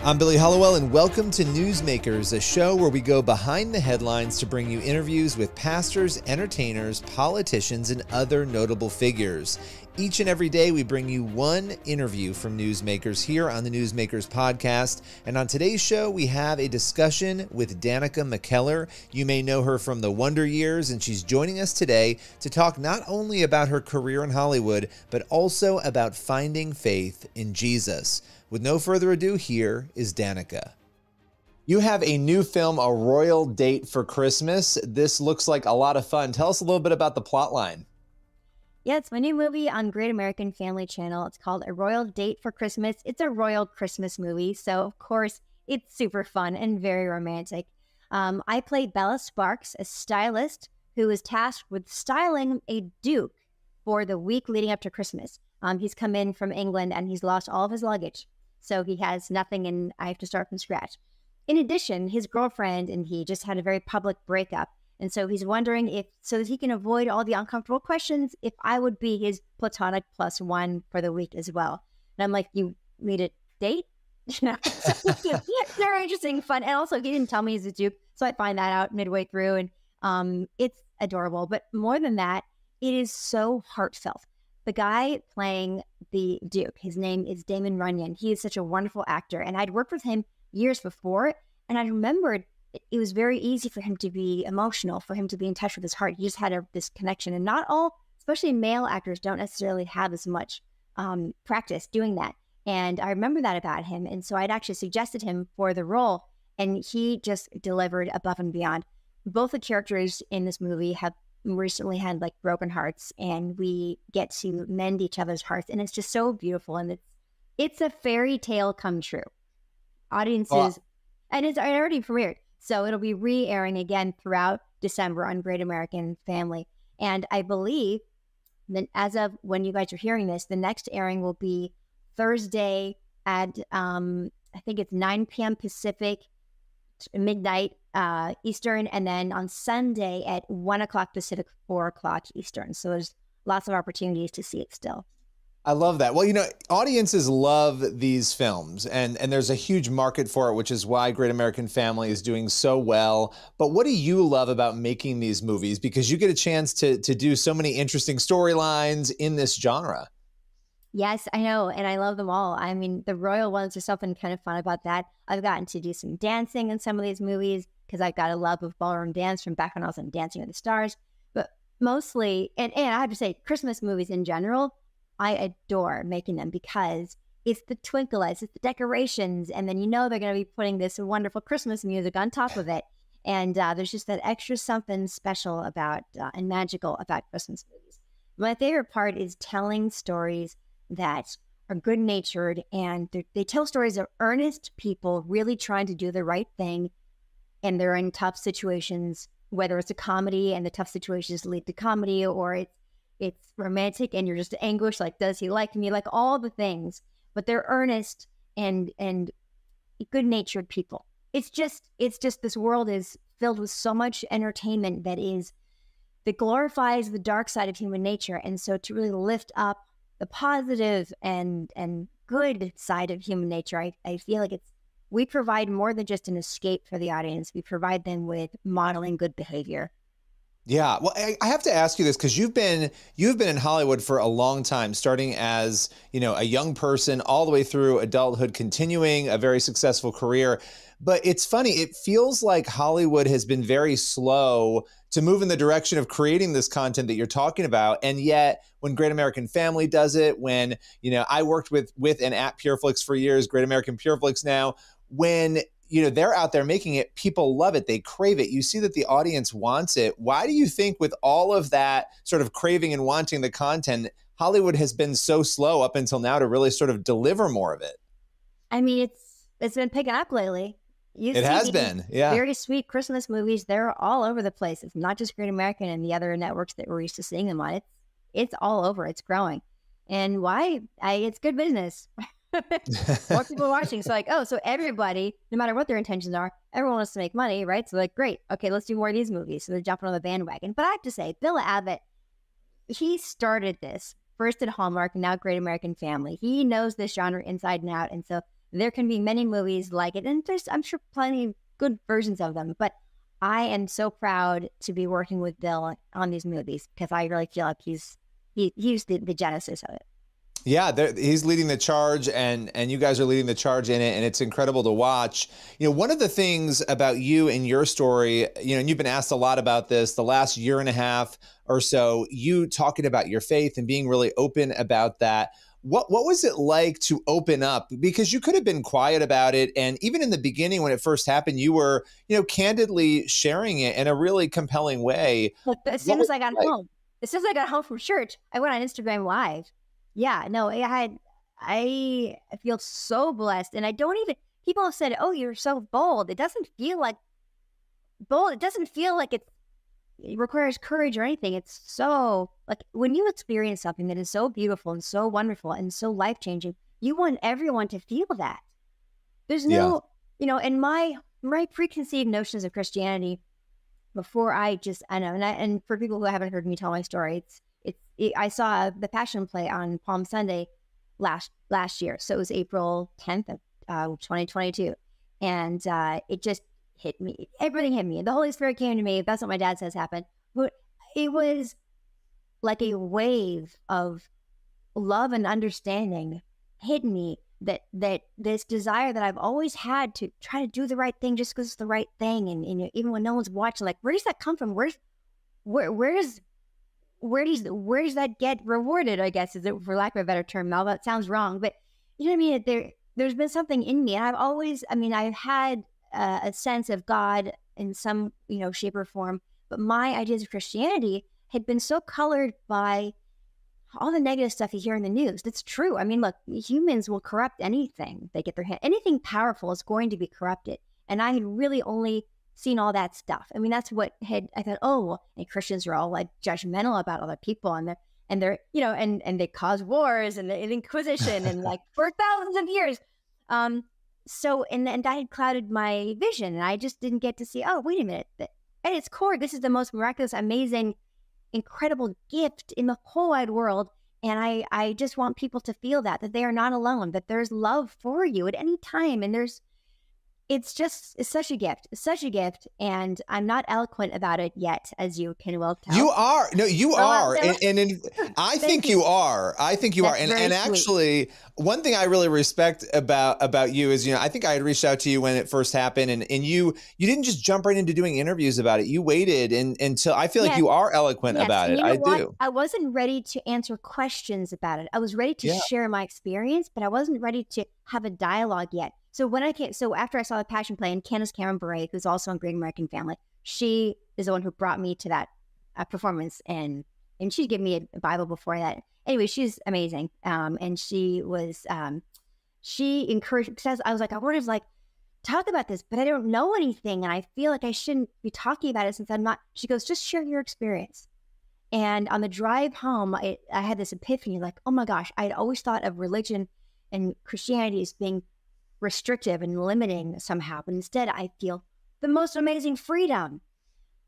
I'm Billy Hollowell, and welcome to Newsmakers, a show where we go behind the headlines to bring you interviews with pastors, entertainers, politicians, and other notable figures. Each and every day, we bring you one interview from newsmakers here on the Newsmakers podcast. And on today's show, we have a discussion with Danica McKellar. You may know her from the Wonder Years, and she's joining us today to talk not only about her career in Hollywood, but also about finding faith in Jesus. With no further ado, here is Danica. You have a new film, A Royal Date for Christmas. This looks like a lot of fun. Tell us a little bit about the plot line. Yeah, it's my new movie on Great American Family Channel. It's called A Royal Date for Christmas. It's a royal Christmas movie, so of course it's super fun and very romantic. I play Bella Sparks, a stylist who is tasked with styling a duke for the week leading up to Christmas. He's come in from England and he's lost all of his luggage, so he has nothing and I have to start from scratch. In addition, his girlfriend and he just had a very public breakup. And so he's wondering if, so that he can avoid all the uncomfortable questions, if I would be his platonic plus one for the week as well. And I'm like, you need a date? Very interesting, fun. And also, he didn't tell me he's a duke, so I find that out midway through. And it's adorable. But more than that, it is so heartfelt. The guy playing the duke, his name is Damon Runyon. He is such a wonderful actor. And I'd worked with him years before, and I remembered it was very easy for him to be emotional, for him to be in touch with his heart. He just had this connection. And not all, especially male actors, don't necessarily have as much practice doing that. And I remember that about him. And so I'd actually suggested him for the role, and he just delivered above and beyond. Both the characters in this movie have recently had like broken hearts, and we get to mend each other's hearts. And it's just so beautiful. And it's a fairy tale come true. Audiences, and it's already premiered. So it'll be re-airing again throughout December on Great American Family. And I believe that as of when you guys are hearing this, the next airing will be Thursday at, I think it's 9 p.m. Pacific, midnight Eastern, and then on Sunday at 1 o'clock Pacific, 4 o'clock Eastern. So there's lots of opportunities to see it still. I love that. Well, you know, audiences love these films, and there's a huge market for it, which is why Great American Family is doing so well. But what do you love about making these movies? Because you get a chance to do so many interesting storylines in this genre. Yes, I know, and I love them all. I mean, the royal ones are something kind of fun about that. I've gotten to do some dancing in some of these movies because I've got a love of ballroom dance from back when I was on Dancing with the Stars. But mostly, and I have to say, Christmas movies in general, I adore making them because it's the twinkle lights, it's the decorations, and then you know they're going to be putting this wonderful Christmas music on top of it. And there's just that extra something special about and magical about Christmas movies. My favorite part is telling stories that are good-natured, and they tell stories of earnest people really trying to do the right thing, and they're in tough situations, whether it's a comedy and the tough situations lead to comedy, or it's romantic and you're just anguished, like, does he like me? Like all the things, but they're earnest and good-natured people. It's just this world is filled with so much entertainment that glorifies the dark side of human nature. And so to really lift up the positive and good side of human nature, I feel like we provide more than just an escape for the audience. We provide them with modeling good behavior. Yeah, well, I have to ask you this because you've been in Hollywood for a long time, starting as, you know, a young person all the way through adulthood, continuing a very successful career. But it's funny, it feels like Hollywood has been very slow to move in the direction of creating this content that you're talking about. And yet when Great American Family does it, when, you know, I worked with and at PureFlix for years, Great American PureFlix now, when you know, they're out there making it, people love it, they crave it. You see that the audience wants it. Why do you think with all of that sort of craving and wanting the content, Hollywood has been so slow up until now to really sort of deliver more of it? I mean, it's been picking up lately. It has been, yeah. Very sweet Christmas movies. They're all over the place. It's not just Great American and the other networks that we're used to seeing them on. It's all over. It's growing. And why? It's good business. More people watching. So like, so everybody, no matter what their intentions are, everyone wants to make money, right? So like, great. Okay, let's do more of these movies. So they're jumping on the bandwagon. But I have to say, Bill Abbott, he started this first at Hallmark and now Great American Family. He knows this genre inside and out. And so There can be many movies like it, and there's, I'm sure, plenty of good versions of them. But I am so proud to be working with Bill on these movies because I really feel like he's the genesis of it. Yeah, he's leading the charge, and you guys are leading the charge in it, and it's incredible to watch. You know, one of the things about you and your story, you know, and you've been asked a lot about this the last year and a half or so, you talking about your faith and being really open about that. What was it like to open up? Because you could have been quiet about it, and even in the beginning when it first happened, you were, you know, candidly sharing it in a really compelling way. Look, as soon as I got home from church, I went on Instagram Live. Yeah, no, I feel so blessed. And I don't even, people have said, oh, you're so bold. It doesn't feel like bold. It doesn't feel like it requires courage or anything. It's so, like, when you experience something that is so beautiful and so wonderful and so life-changing, you want everyone to feel that. There's no, you know, and my preconceived notions of Christianity before I know, and for people who haven't heard me tell my story, I saw the Passion Play on Palm Sunday last year. So it was April 10th of 2022. And it just hit me. Everything hit me. The Holy Spirit came to me. That's what my dad says happened. But it was like a wave of love and understanding hit me, that this desire that I've always had to try to do the right thing just because it's the right thing. And even when no one's watching, like, where does that come from? Where does that get rewarded, I guess, is it, for lack of a better term. Now that sounds wrong, but you know what I mean? There's been something in me. And I've always, I've had a sense of God in some, you know, shape or form, but my ideas of Christianity had been so colored by all the negative stuff you hear in the news. That's true. I mean, look, humans will corrupt anything they get their hand. Anything powerful is going to be corrupted. And I had really only seen all that stuff. I mean, that's what I thought, oh, well, and Christians are all like judgmental about other people, and they're, you know, and they cause wars and the Inquisition and like for thousands of years. So, and that had clouded my vision, and I just didn't get to see, oh, wait a minute. At its core, this is the most miraculous, amazing, incredible gift in the whole wide world. And I just want people to feel that they are not alone, that there's love for you at any time. And it's such a gift. It's such a gift. And I'm not eloquent about it yet, as you can well tell. You are. No, you are. I think you are. I think you are. And actually, one thing I really respect about you is, you know, I think I had reached out to you when it first happened, and you didn't just jump right into doing interviews about it. You waited until I feel like you are eloquent about it. I do. I wasn't ready to answer questions about it. I was ready to share my experience, but I wasn't ready to have a dialogue yet. So after I saw the Passion Play, and Candace Cameron Bure, who's also on Great American Family, she is the one who brought me to that performance, and she'd given me a Bible before that. Anyway, she's amazing. And she encouraged, because I was like, I want to talk about this, but I don't know anything, and I feel like I shouldn't be talking about it since I'm not. She goes, just share your experience. And on the drive home, I had this epiphany, like, oh my gosh, I had always thought of religion and Christianity as being restrictive and limiting somehow, but instead I feel the most amazing freedom.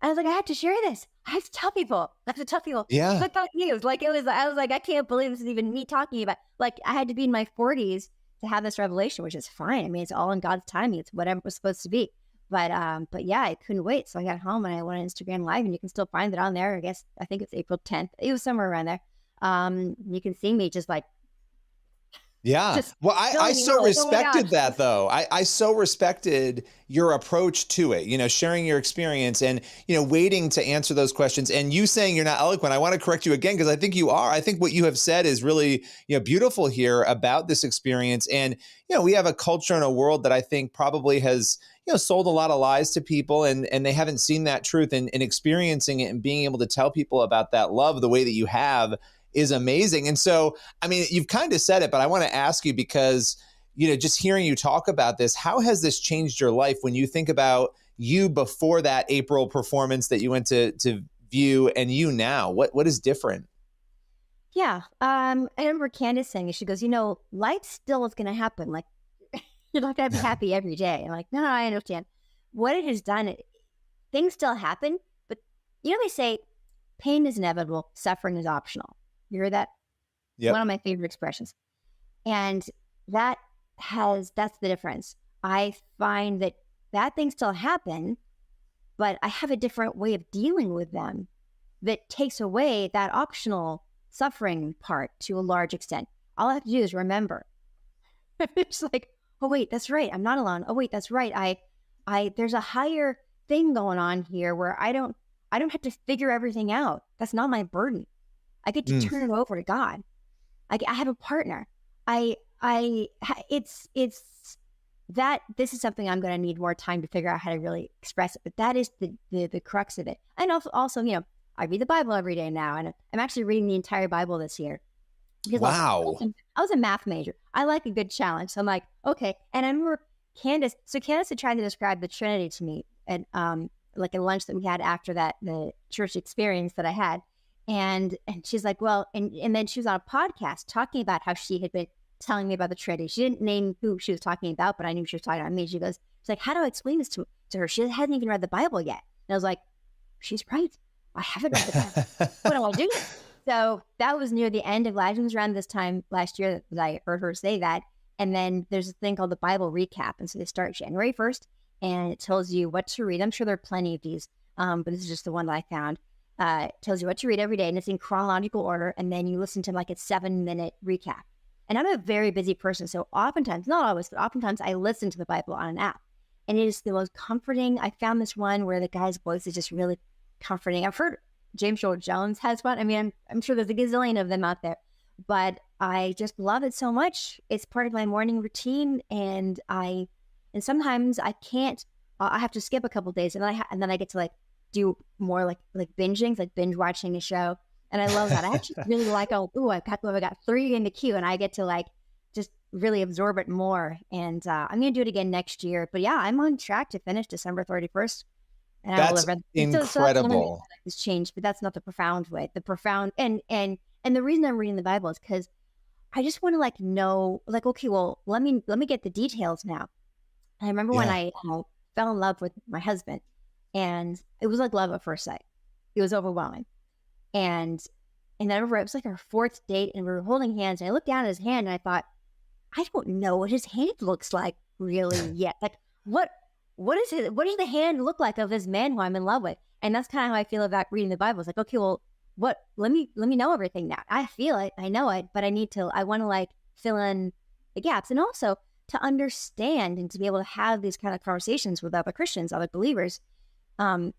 I was like, I have to share this. I have to tell people. Yeah. It's like news. Like I was like, I can't believe this is even me talking about. Like, I had to be in my 40s to have this revelation, which is fine. I mean, it's all in God's timing. It's whatever it was supposed to be. But yeah, I couldn't wait. So I got home and I went on Instagram Live, and you can still find it on there. I think it's April 10th. It was somewhere around there. You can see me just like. Yeah. Well, I so respected that, though. I so respected your approach to it, you know, sharing your experience and, you know, waiting to answer those questions, and you saying you're not eloquent. I want to correct you again, because I think you are. I think what you have said is really, you know, beautiful here about this experience. And, you know, we have a culture and a world that I think probably has, you know, sold a lot of lies to people, and they haven't seen that truth, and experiencing it and being able to tell people about that love the way that you have is amazing. And so, I mean, you've kind of said it, but I want to ask you, because, you know, just hearing you talk about this, how has this changed your life when you think about you before that April performance that you went to view, and you now? What is different? Yeah. I remember Candace saying, she goes, you know, life still is going to happen. Like, you're not going to be happy every day. I'm like, no, I understand. What it has done, things still happen, but you know, they say pain is inevitable, suffering is optional. You heard that? Yeah. One of my favorite expressions. And that that's the difference. I find that bad things still happen, but I have a different way of dealing with them that takes away that optional suffering part to a large extent. All I have to do is remember. It's like, oh wait, that's right. I'm not alone. Oh wait, that's right. There's a higher thing going on here where I don't have to figure everything out. That's not my burden. I get to turn it over to God. I have a partner. It's that this is something I'm going to need more time to figure out how to really express it. But that is the crux of it. And also, I read the Bible every day now, and I'm actually reading the entire Bible this year. Because wow. I was a math major. I like a good challenge. So I'm like, okay. And I remember Candace had tried to describe the Trinity to me at like a lunch that we had after the church experience that I had. And she's like, well, and then she was on a podcast talking about how she had been telling me about the Trinity. She didn't name who she was talking about, but I knew she was talking about me. She's like, how do I explain this to her? She hasn't even read the Bible yet. And I was like, she's right. I haven't read the Bible. What do I do? So that was near the end of last year. It was around this time last year that I heard her say that. And then there's a thing called the Bible recap. And so they start January 1st, and it tells you what to read. I'm sure there are plenty of these, but this is just the one that I found. It tells you what to read every day, and it's in chronological order. And then you listen to like a 7-minute recap. And I'm a very busy person. So oftentimes, not always, but oftentimes I listen to the Bible on an app. And it is the most comforting. I found this one where the guy's voice is just really comforting. I've heard James Earl Jones has one. I mean, I'm sure there's a gazillion of them out there, but I just love it so much. It's part of my morning routine, and sometimes I can't. I have to skip a couple days, and then I get to like do more like binging, like binge watching a show, and I love that. I actually really like. I got 3 in the queue, and I get to like just really absorb it more. And I'm gonna do it again next year. But yeah, I'm on track to finish December 31st. And that's incredible. It's changed, but that's not the profound way. The profound and the reason I'm reading the Bible is because I just want to like know, like, okay, well, let me get the details now. I remember when I fell in love with my husband, and it was like love at first sight. It was overwhelming, and then I remember it was like our 4th date, and we were holding hands, and I looked down at his hand, and I thought, I don't know what his hand looks like really yet. Like what is it? What does the hand look like of this man who I'm in love with? And that's kind of how I feel about reading the Bible. It's like, okay, well, let me know everything now. I feel it, I know it, but I want to like fill in the gaps, and also to understand and to be able to have these kind of conversations with other Christians, other believers, and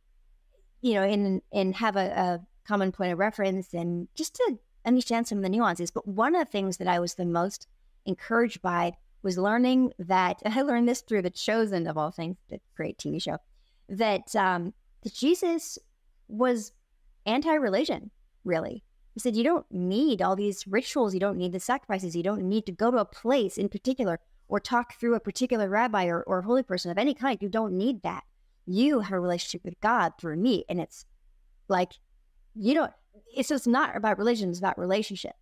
have a common point of reference, and just to understand some of the nuances. But one of the things that I was the most encouraged by was learning that, and I learned this through The Chosen, of all things, the great TV show, that Jesus was anti-religion, really. He said, you don't need all these rituals, you don't need the sacrifices, you don't need to go to a place in particular or talk through a particular rabbi or holy person of any kind. You don't need that. You have a relationship with God through me. And it's like, it's not about religion, it's about relationship.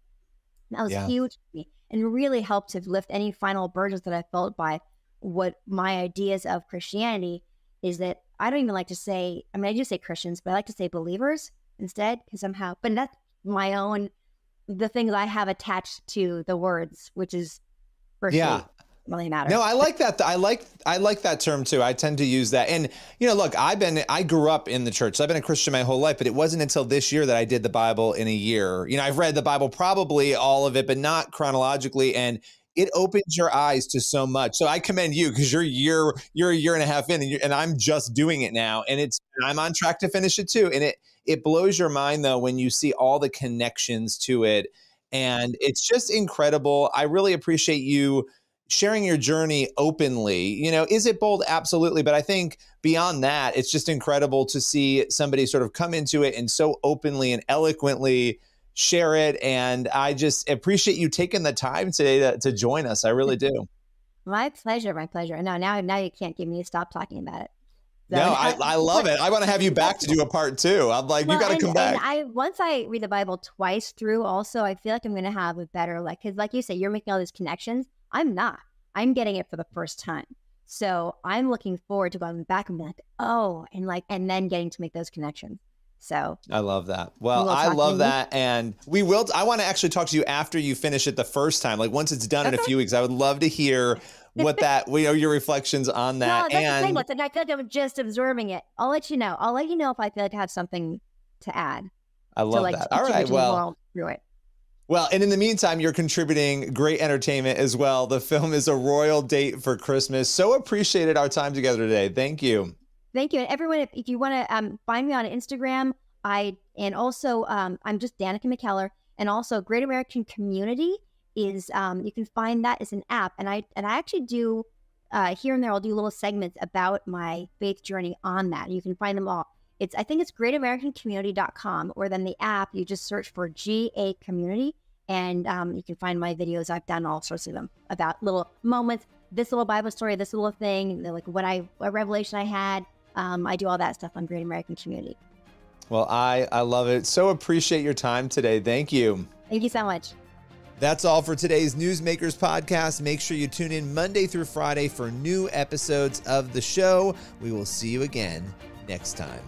That was huge for me, and really helped to lift any final burdens that I felt by what my ideas of Christianity is. That I don't even like to say, I mean, I do say Christians, but I like to say believers instead, because somehow, but that's the things I have attached to the words, which is really matters. No, I like that. I like that term too. I tend to use that. And look, I grew up in the church. So I've been a Christian my whole life, but it wasn't until this year that I did the Bible in a year. I've read the Bible, probably all of it, but not chronologically. And it opens your eyes to so much. So I commend you, because you're a year and a half in, and I'm just doing it now. And I'm on track to finish it too. And it blows your mind though, when you see all the connections to it. And it's just incredible. I really appreciate you sharing your journey openly. Is it bold? Absolutely. But I think beyond that, it's just incredible to see somebody sort of come into it and so openly and eloquently share it. And I just appreciate you taking the time today to join us. I really do. My pleasure. My pleasure. And now you can't get me to stop talking about it. So, no, I love it. I want to have you back to do a part 2. I'm like, you got to come back. And once I read the Bible twice through also, I feel like I'm going to have a better, because like you say, you're making all these connections. I'm not. I'm getting it for the first time. So I'm looking forward to going back and be like, oh, and then getting to make those connections. So I love that. Well, I love that. And I want to actually talk to you after you finish it the first time. Like once it's done in a few weeks, I would love to hear your reflections on that. No, that's the thing. Listen, I feel like I'm just absorbing it. I'll let you know. I'll let you know if I feel like I have something to add. I love that. All right. Well, through it. Well, and in the meantime, you're contributing great entertainment as well. The film is a royal date for Christmas. So appreciated our time together today. Thank you. Thank you. And everyone, if you want to find me on Instagram, I'm just Danica McKellar, and also Great American Community is you can find that as an app, and I actually do here and there I'll do little segments about my faith journey on that. You can find them all. I think it's greatamericancommunity.com, or then the app you just search for GA Community, and you can find my videos. I've done all sorts of them about little moments, this little Bible story, this little thing, like what revelation I had. I do all that stuff on Great American Community. Well, I love it. So appreciate your time today. Thank you. Thank you so much. That's all for today's Newsmakers podcast. Make sure you tune in Monday through Friday for new episodes of the show. We will see you again next time.